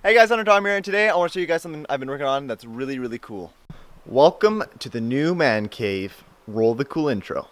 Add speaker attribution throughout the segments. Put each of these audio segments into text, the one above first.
Speaker 1: Hey guys, Hunter Tom here, and today I want to show you guys something I've been working on that's really cool. Welcome to the new man cave. Roll the cool intro.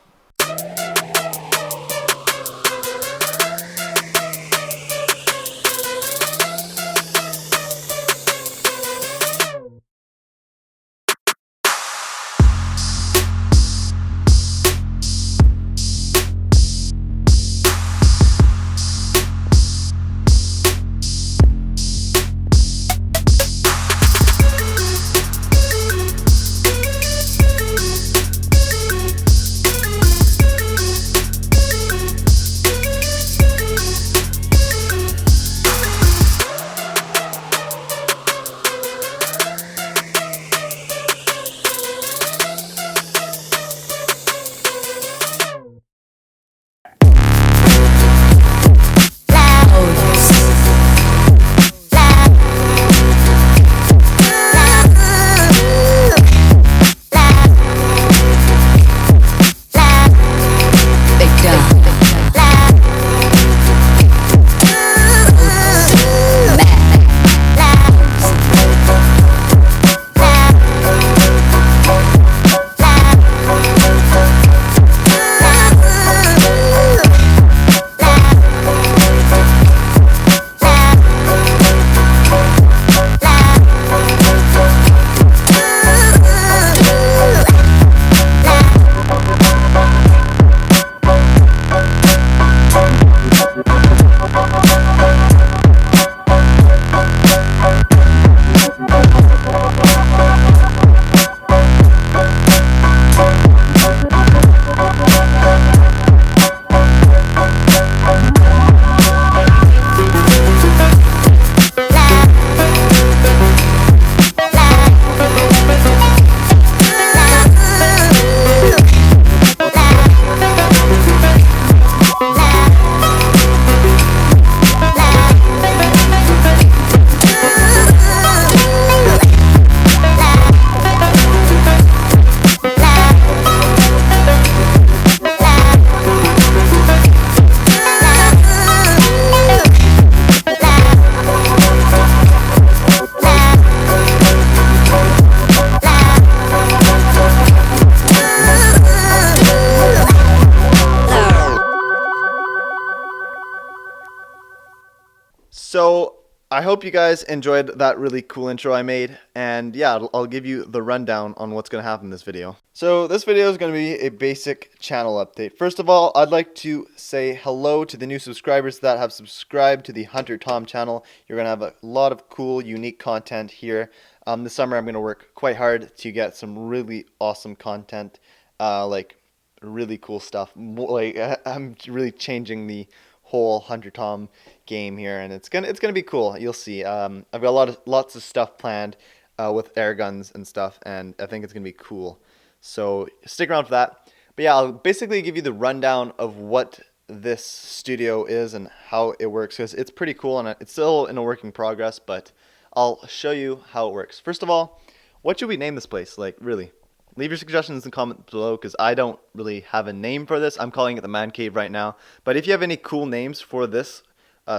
Speaker 1: So I hope you guys enjoyed that really cool intro I made, and yeah, I'll give you the rundown on what's going to happen in this video. So this video is going to be a basic channel update. First of all, I'd like to say hello to the new subscribers that have subscribed to the Hunter Tom channel. You're going to have a lot of cool, unique content here. This summer I'm going to work quite hard to get some really awesome content, like really cool stuff. Like I'm really changing the whole Hunter Tom game here, and it's gonna be cool. You'll see. I've got lots of stuff planned with air guns and stuff, and I think it's gonna be cool. So stick around for that. But yeah, I'll basically give you the rundown of what this studio is and how it works, because it's pretty cool and it's still in a working progress. But I'll show you how it works. First of all, what should we name this place? Like, really? Leave your suggestions in the comments below, because I don't really have a name for this. I'm calling it the Man Cave right now. But if you have any cool names for this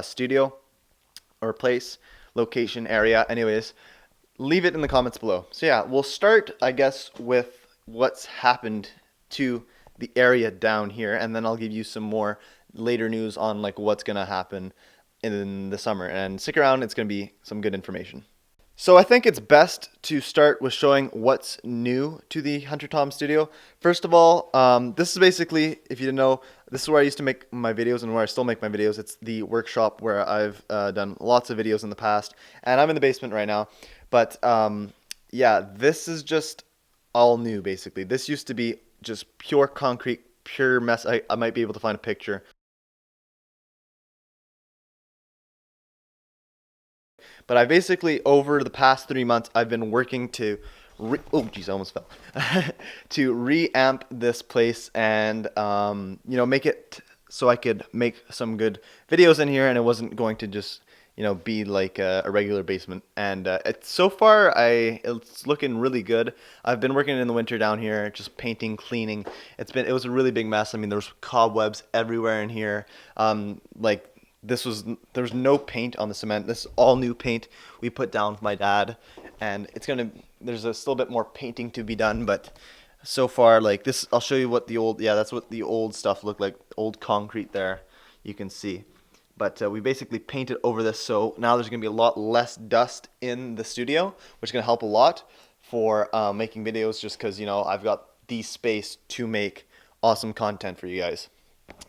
Speaker 1: studio or place, location, area, anyways, leave it in the comments below. So yeah, we'll start, I guess, with what's happened to the area down here, and then I'll give you some more later news on like what's gonna happen in the summer. And stick around, it's gonna be some good information. So I think it's best to start with showing what's new to the Hunter Tom studio. First of all, this is basically, if you didn't know, this is where I used to make my videos and where I still make my videos. It's the workshop where I've done lots of videos in the past, and I'm in the basement right now. But yeah, this is just all new basically. This used to be just pure concrete, pure mess. I might be able to find a picture. But I basically, over the past 3 months, I've been working to, oh geez, I almost fell, to reamp this place and, you know, make it so I could make some good videos in here, and it wasn't going to just, you know, be like a regular basement. And it's so far, it's looking really good. I've been working in the winter down here, just painting, cleaning. It was a really big mess. I mean, there was cobwebs everywhere in here. Like there was no paint on the cement. This is all new paint we put down with my dad, and there's a still bit more painting to be done, but so far, like this, I'll show you what the old, yeah, that's what the old stuff looked like, old concrete there, you can see. But we basically painted over this, so now there's going to be a lot less dust in the studio, which is going to help a lot for making videos, just because, you know, I've got the space to make awesome content for you guys.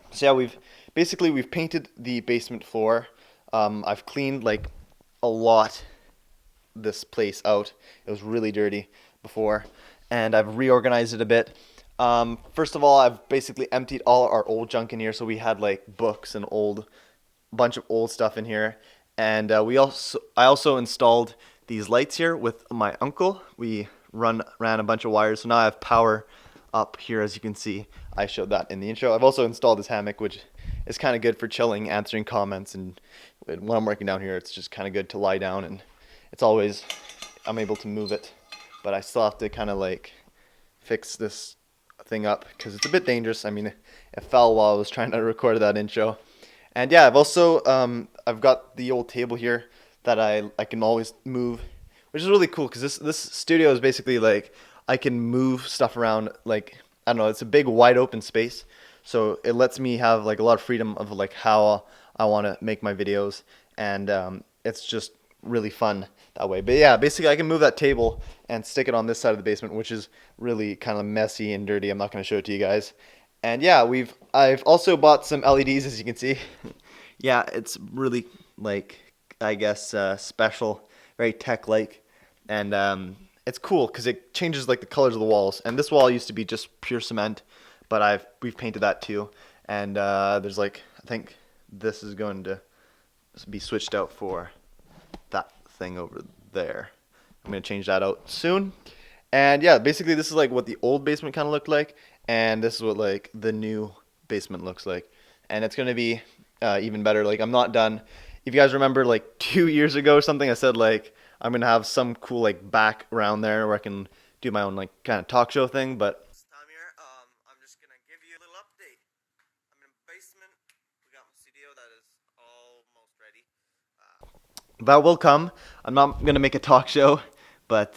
Speaker 1: So yeah, we've painted the basement floor. I've cleaned like a lot this place out. It was really dirty before, and I've reorganized it a bit. First of all, I've basically emptied all our old junk in here, so we had like books and bunch of old stuff in here, and I also installed these lights here with my uncle. We ran a bunch of wires, so now I have power up here, as you can see. I showed that in the intro. I've also installed this hammock, which is kind of good for chilling, answering comments, and when I'm working down here, it's just kind of good to lie down, and I'm able to move it, but I still have to kind of like fix this thing up because it's a bit dangerous. I mean, it fell while I was trying to record that intro. And yeah, I've also I've got the old table here that I can always move, which is really cool because this studio is basically like I can move stuff around. Like, I don't know, it's a big wide open space, so it lets me have like a lot of freedom of like how I want to make my videos, and it's just really fun that way. But yeah, basically I can move that table and stick it on this side of the basement, which is really kind of messy and dirty. I'm not going to show it to you guys. And yeah, I've also bought some LEDs, as you can see. Yeah, it's really like, I guess, special, very tech-like, and it's cool because it changes like the colors of the walls. And this wall used to be just pure cement, but we've painted that too. And there's like, I think this is going to be switched out for that thing over there. I'm gonna change that out soon. And yeah, basically this is like what the old basement kind of looked like, and this is what like the new basement looks like. And it's gonna be even better. Like, I'm not done. If you guys remember, like 2 years ago or something, I said like I'm gonna have some cool like background there where I can do my own like kind of talk show thing. But this time here, I'm just gonna give you a little update. I'm in the basement. We got my studio that is almost ready. That will come. I'm not gonna make a talk show, but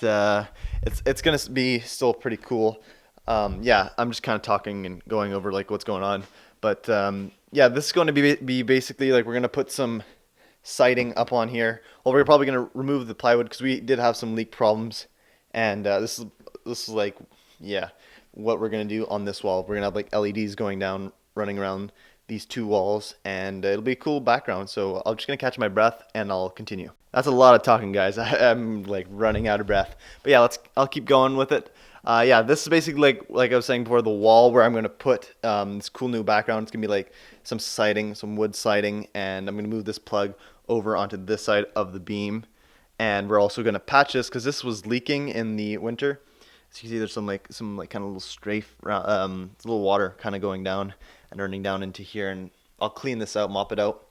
Speaker 1: it's gonna be still pretty cool. Yeah, I'm just kind of talking and going over like what's going on. But yeah, this is going to be basically like we're gonna put some siding up on here. Well, we're probably gonna remove the plywood because we did have some leak problems, and this is like, yeah, what we're gonna do on this wall. We're gonna have like LEDs going down, running around these two walls, and it'll be a cool background. So I'm just gonna catch my breath and I'll continue. That's a lot of talking, guys. I'm like running out of breath. But yeah, I'll keep going with it. Yeah, this is basically like I was saying before, the wall where I'm gonna put this cool new background. It's gonna be like some siding, some wood siding, and I'm gonna move this plug over onto this side of the beam. And we're also gonna patch this because this was leaking in the winter. So you can see there's some like kind of little strafe, little water kind of going down and running down into here. And I'll clean this out, mop it out.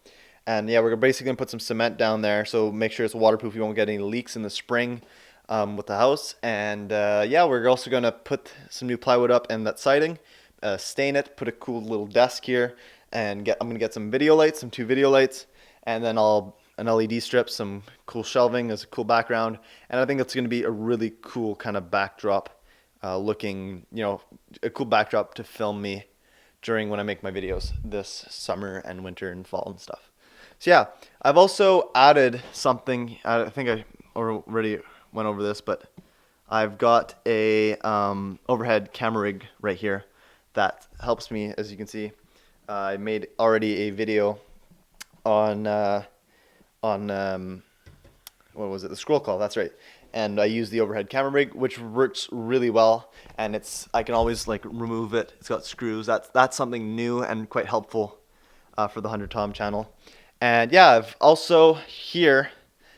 Speaker 1: And yeah, we're basically gonna put some cement down there, so make sure it's waterproof. You won't get any leaks in the spring with the house. And yeah, we're also gonna put some new plywood up and that siding, stain it, put a cool little desk here, and I'm gonna get some video lights, some 2 video lights, and then an LED strip, some cool shelving as a cool background. And I think it's gonna be a really cool kind of backdrop, looking, you know, a cool backdrop to film me during when I make my videos this summer and winter and fall and stuff. So yeah, I've also added something. I think I already went over this, but I've got a overhead camera rig right here that helps me. As you can see, I made already a video on what was it? The scroll call. That's right. And I use the overhead camera rig, which works really well, and I can always like remove it. It's got screws. That's something new and quite helpful for the Hunter Tom channel. And yeah, I've also here,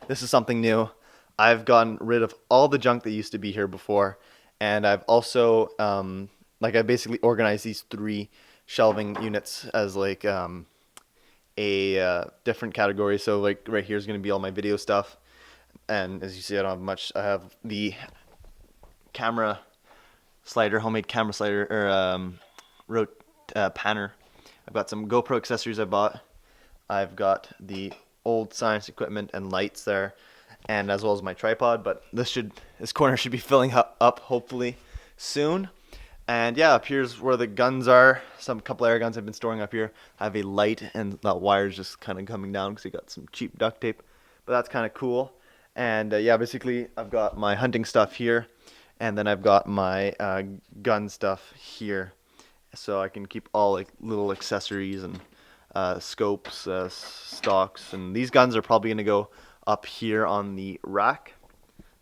Speaker 1: this is something new. I've gotten rid of all the junk that used to be here before, and I've also like I basically organized these 3 shelving units as like a different category. So like right here is going to be all my video stuff, and as you see, I don't have much. I have the camera slider, homemade camera slider, or panner. I've got some GoPro accessories I bought. I've got the old science equipment and lights there, and as well as my tripod. But this corner should be filling up hopefully soon. And yeah, up here's where the guns are. Couple air guns I've been storing up here. I have a light, and that wire's just kind of coming down because I got some cheap duct tape. But that's kind of cool. And yeah, basically I've got my hunting stuff here, and then I've got my gun stuff here, so I can keep all like little accessories and scopes, stocks, and these guns are probably gonna go up here on the rack,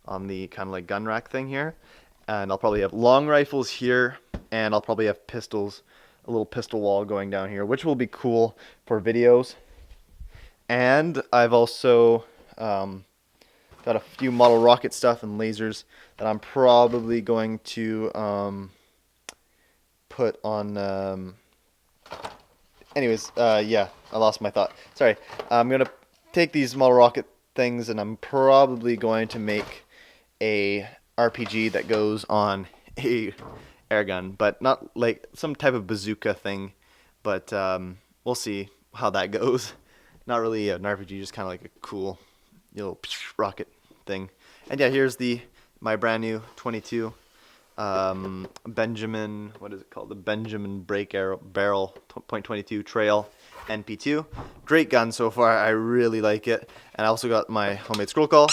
Speaker 1: on the kind of like gun rack thing here. And I'll probably have long rifles here, and I'll probably have pistols, a little pistol wall going down here, which will be cool for videos. And I've also got a few model rocket stuff and lasers that I'm probably going to put on. Anyways, yeah, I lost my thought. Sorry. I'm going to take these model rocket things, and I'm probably going to make a RPG that goes on a air gun, but not like some type of bazooka thing, but we'll see how that goes. Not really an RPG, just kind of like a cool little rocket thing. And yeah, here's my brand new 22 Benjamin, what is it called? The Benjamin Barrel .22 Trail NP2. Great gun so far. I really like it. And I also got my homemade scroll call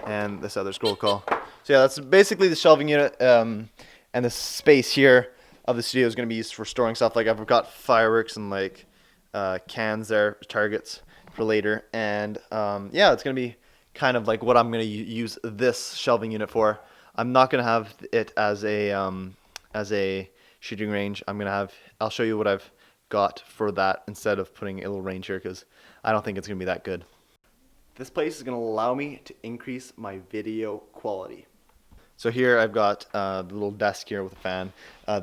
Speaker 1: and this other scroll call. So yeah, that's basically the shelving unit, and the space here of the studio is going to be used for storing stuff. Like I've got fireworks and like cans there, targets for later, and yeah, it's going to be kind of like what I'm going to use this shelving unit for. I'm not going to have it as a shooting range. I'll show you what I've got for that instead of putting a little range here, because I don't think it's going to be that good. This place is going to allow me to increase my video quality. So here I've got the little desk here with a fan.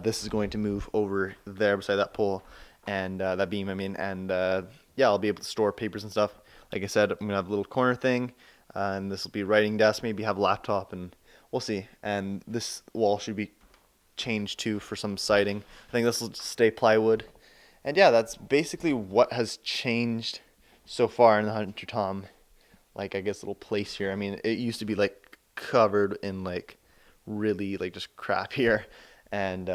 Speaker 1: This is going to move over there beside that pole and that beam, and yeah, I'll be able to store papers and stuff. Like I said, I'm going to have a little corner thing, and this will be writing desk, maybe have a laptop, and we'll see. And this wall should be changed too for some siding. I think this will stay plywood. And yeah, that's basically what has changed so far in the Hunter Tom, like, I guess, little place here. I mean, it used to be like covered in like really like just crap here, and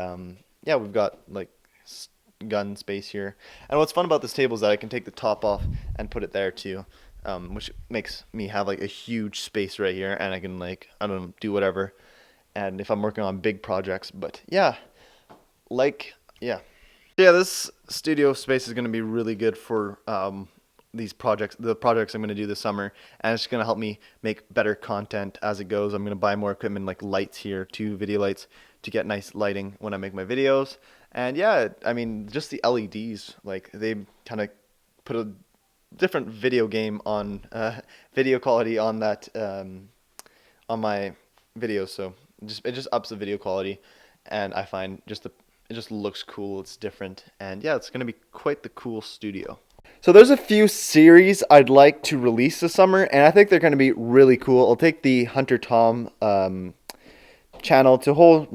Speaker 1: yeah, we've got like gun space here. And what's fun about this table is that I can take the top off and put it there too, which makes me have like a huge space right here, and I can, like, I don't know, do whatever, and if I'm working on big projects. But yeah, like, yeah, this studio space is going to be really good for the projects I'm going to do this summer, and it's going to help me make better content as it goes. I'm going to buy more equipment, like lights here, 2 video lights, to get nice lighting when I make my videos. And yeah, I mean, just the LEDs, like, they kind of put a different video game on video quality on that on my videos, so it just ups the video quality, and I find it just looks cool. It's different, and yeah, it's going to be quite the cool studio. So there's a few series I'd like to release this summer, and I think they're going to be really cool. I'll take the Hunter Tom channel to a whole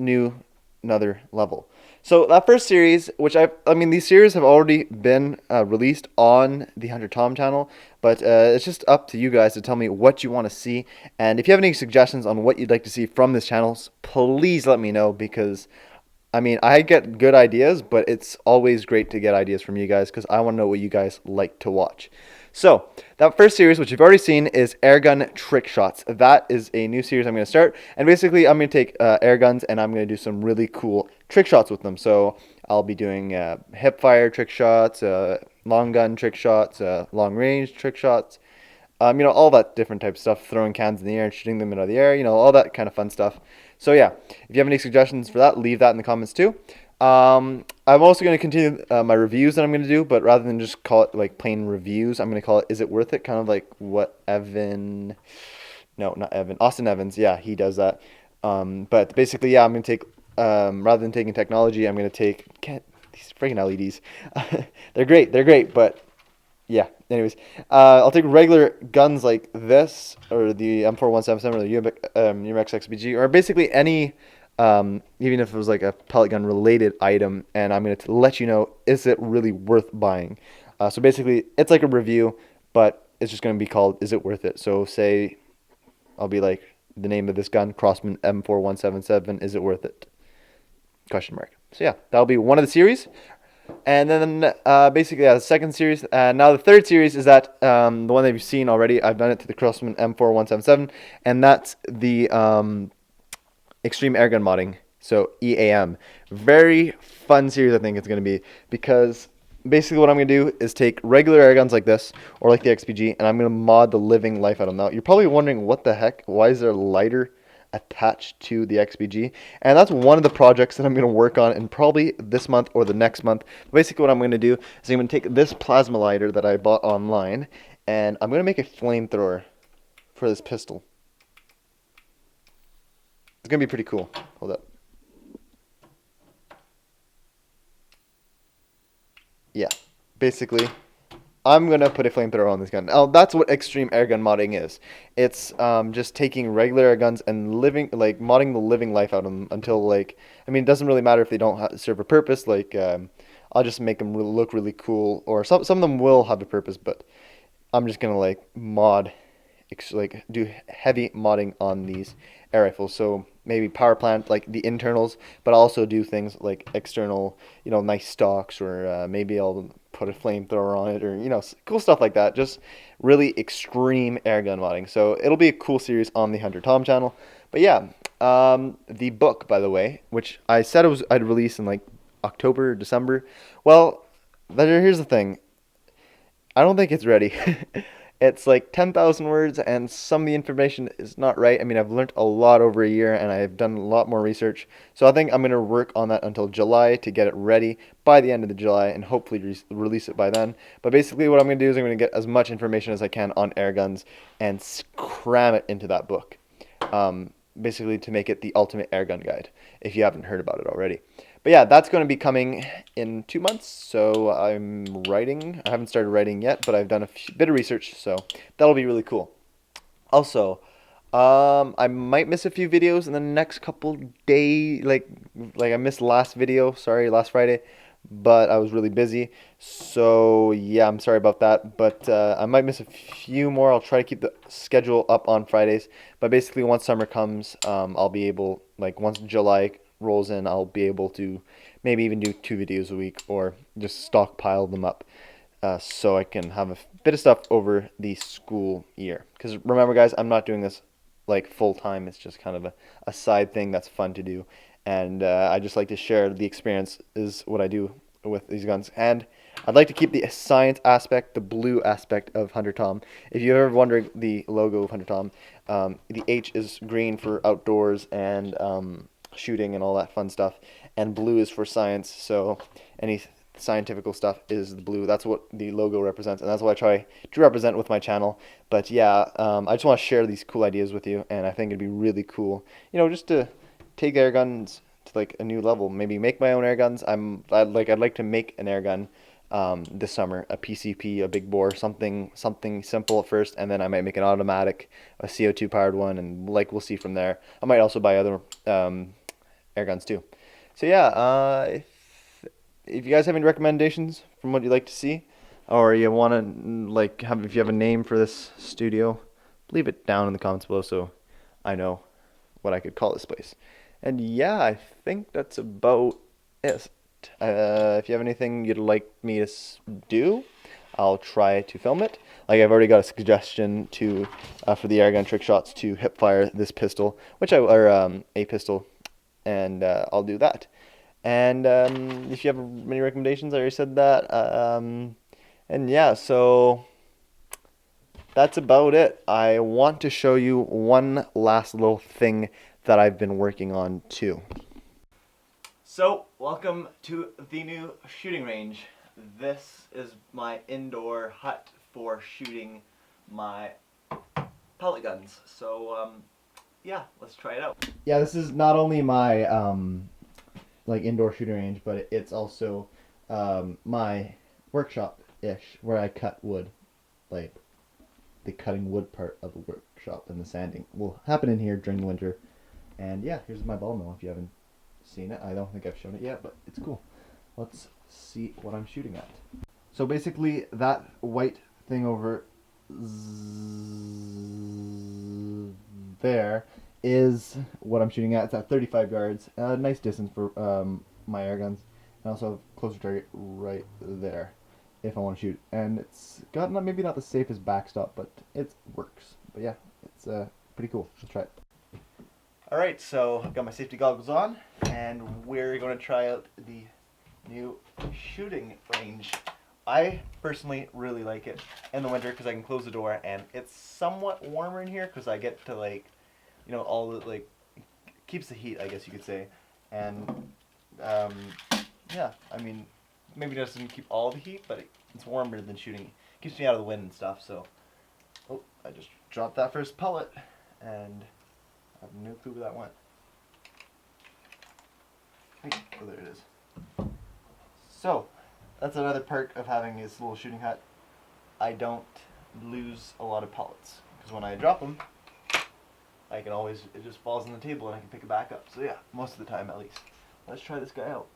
Speaker 1: another level. So that first series, which I mean, these series have already been released on the Hunter Tom channel, but it's just up to you guys to tell me what you want to see. And if you have any suggestions on what you'd like to see from this channel, please let me know, because I mean, I get good ideas, but it's always great to get ideas from you guys, because I want to know what you guys like to watch. So that first series, which you've already seen, is Airgun Trick Shots. That is a new series I'm going to start. And basically, I'm going to take air guns, and I'm going to do some really cool trick shots with them. So I'll be doing hip fire trick shots, long gun trick shots, long range trick shots. You know, all that different type of stuff, throwing cans in the air and shooting them out of the air, you know, all that kind of fun stuff. So yeah, if you have any suggestions for that, leave that in the comments too. I'm also going to continue my reviews that I'm going to do, but rather than just call it like plain reviews, I'm going to call it Is It Worth It? Kind of like what Austin Evans, yeah, he does that. But basically, yeah, I'm going to take, rather than taking technology, I'm going to take these freaking LEDs. They're great, but yeah, anyways, I'll take regular guns like this, or the M4177, or the Umex XBG, or basically any, even if it was like a pellet gun related item, and I'm going to let you know, is it really worth buying? So basically, it's like a review, but it's just going to be called "Is it worth it?" So say I'll be like the name of this gun, Crossman M4177. Is it worth it? Question mark. So yeah, that'll be one of the series. And then basically, the second series. Now the third series is that the one that you've seen already. I've done it to the Crossman M4177, and that's the Extreme Airgun Modding. So EAM. Very fun series, I think it's going to be, because basically what I'm going to do is take regular airguns like this, or like the XPG, and I'm going to mod the living life out of them. Now, you're probably wondering, what the heck? Why is there a lighter attached to the XPG? And that's one of the projects that I'm going to work on in probably this month or the next month. Basically what I'm going to do is I'm going to take this plasma lighter that I bought online, and I'm going to make a flamethrower for this pistol. It's going to be pretty cool. Hold up. Yeah, basically, I'm going to put a flamethrower on this gun. Now, that's what extreme airgun modding is. It's just taking regular air guns and modding the living life out of them until, like, I mean, it doesn't really matter if they don't serve a purpose. Like, I'll just make them look really cool, or some of them will have a purpose, but I'm just going to, like, do heavy modding on these air rifles. So maybe power plant, like the internals, but also do things like external, nice stocks, or maybe I'll put a flamethrower on it, or cool stuff like that. Just really extreme airgun modding. So it'll be a cool series on the Hunter Tom channel. But yeah, the book, by the way, which I said I'd release in like October, December. Well, here's the thing. I don't think it's ready. It's like 10,000 words, and some of the information is not right. I mean, I've learned a lot over a year, and I've done a lot more research. So I think I'm going to work on that until July to get it ready by the end of the July, and hopefully release it by then. But basically what I'm going to do is I'm going to get as much information as I can on air guns and cram it into that book. Basically to make it the ultimate airgun guide, if you haven't heard about it already. But yeah, that's going to be coming in 2 months. So I'm writing. I haven't started writing yet, but I've done a bit of research, so that'll be really cool. Also, I might miss a few videos in the next couple days. Like I missed last video. Sorry, last Friday, but I was really busy. So yeah, I'm sorry about that. But I might miss a few more. I'll try to keep the schedule up on Fridays. But basically, once summer comes, I'll be able, like once July rolls in, I'll be able to maybe even do 2 videos a week, or just stockpile them up, so I can have a bit of stuff over the school year. Because remember, guys, I'm not doing this like full time. It's just kind of a side thing that's fun to do, and I just like to share the experience is what I do with these guns. And I'd like to keep the science aspect, the blue aspect of Hunter Tom. If you're ever wondering the logo of Hunter Tom, the H is green for outdoors and shooting and all that fun stuff, and blue is for science. So any scientific stuff is the blue. That's what the logo represents, and that's what I try to represent with my channel. But yeah, I just want to share these cool ideas with you, and I think it'd be really cool, just to take air guns to like a new level. Maybe make my own air guns. I'd like to make an air gun this summer, a PCP, a big bore, something simple at first, and then I might make an automatic, a CO2 powered one, and like we'll see from there. I might also buy other air guns too. So yeah, if you guys have any recommendations from what you'd like to see, or you want to if you have a name for this studio, leave it down in the comments below so I know what I could call this place. And yeah, I think that's about it. If you have anything you'd like me to do, I'll try to film it. Like, I've already got a suggestion for the airgun trick shots to hip fire this pistol, a pistol, and I'll do that. And if you have any recommendations, I already said that. And yeah, so that's about it. I want to show you one last little thing that I've been working on too. So, welcome to the new shooting range. This is my indoor hut for shooting my pellet guns. So, yeah, let's try it out. Yeah, this is not only my indoor shooting range, but it's also my workshop-ish, where I cut wood. Like, the cutting wood part of the workshop, and the sanding will happen in here during the winter. And yeah, here's my ball mill if you haven't seen it. I don't think I've shown it yet, but it's cool. Let's see what I'm shooting at. So basically that white thing over there is what I'm shooting at. It's at 35 yards. Nice distance for my air guns. And also have closer target right there if I want to shoot. And it's got maybe not the safest backstop, but it works. But yeah, it's pretty cool. Let's try it. Alright, so I've got my safety goggles on, and we're going to try out the new shooting range. I personally really like it in the winter because I can close the door, and it's somewhat warmer in here because I get to, like, you know, all the, like, keeps the heat, I guess you could say. And yeah, I mean, maybe it doesn't keep all the heat, but it's warmer than shooting. It keeps me out of the wind and stuff. So, oh, I just dropped that first pellet, and I have no clue where that went. Hey, oh, there it is. So, that's another perk of having this little shooting hut. I don't lose a lot of pellets, because when I drop them, I can always, it just falls on the table and I can pick it back up. So yeah, most of the time at least. Let's try this guy out.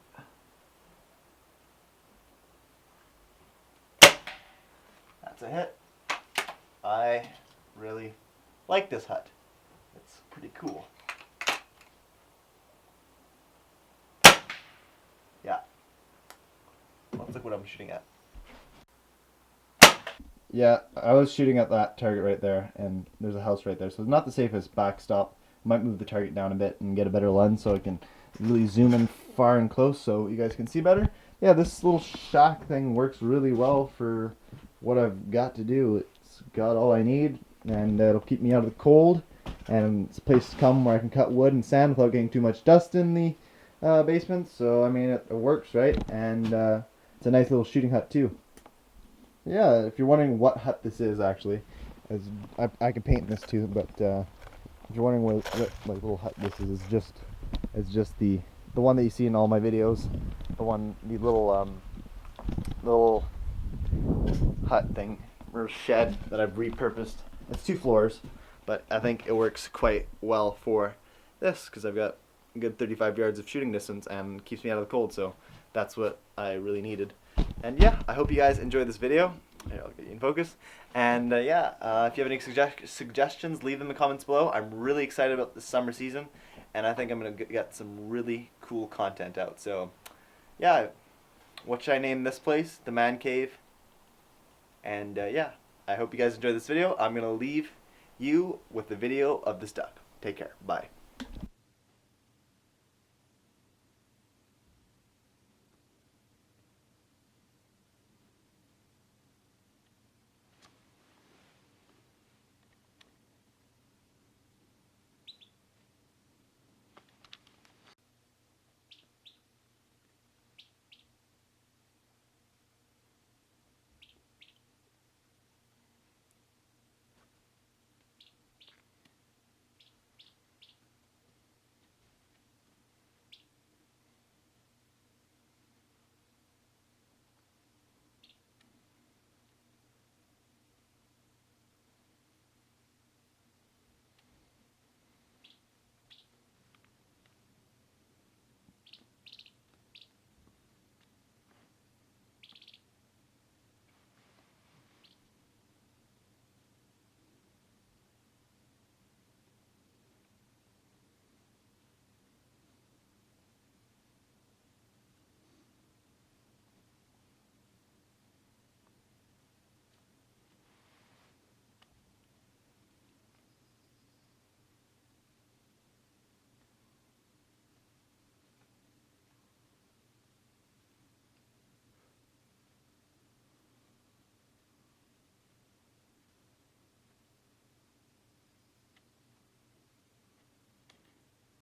Speaker 1: That's a hit. I really like this hut. It's pretty cool. Yeah. Let's look what I'm shooting at. Yeah, I was shooting at that target right there, and there's a house right there, so it's not the safest backstop. Might move the target down a bit and get a better lens so I can really zoom in far and close so you guys can see better. Yeah, this little shack thing works really well for what I've got to do. It's got all I need, and it'll keep me out of the cold, and it's a place to come where I can cut wood and sand without getting too much dust in the basement. So I mean, it works, right? And it's a nice little shooting hut too. Yeah, if you're wondering what hut this is, actually, as I can paint this too, but if you're wondering what like little hut this is, it's just the one that you see in all my videos, the little hut thing or shed that I've repurposed. It's 2 floors, but I think it works quite well for this because I've got a good 35 yards of shooting distance and keeps me out of the cold, so that's what I really needed. And yeah, I hope you guys enjoyed this video. Here, I'll get you in focus. And yeah, if you have any suggestions, leave them in the comments below. I'm really excited about the summer season, and I think I'm going to get some really cool content out. So yeah, what should I name this place? The Man Cave. And yeah, I hope you guys enjoyed this video. I'm going to leave you with the video of this duck. Take care. Bye.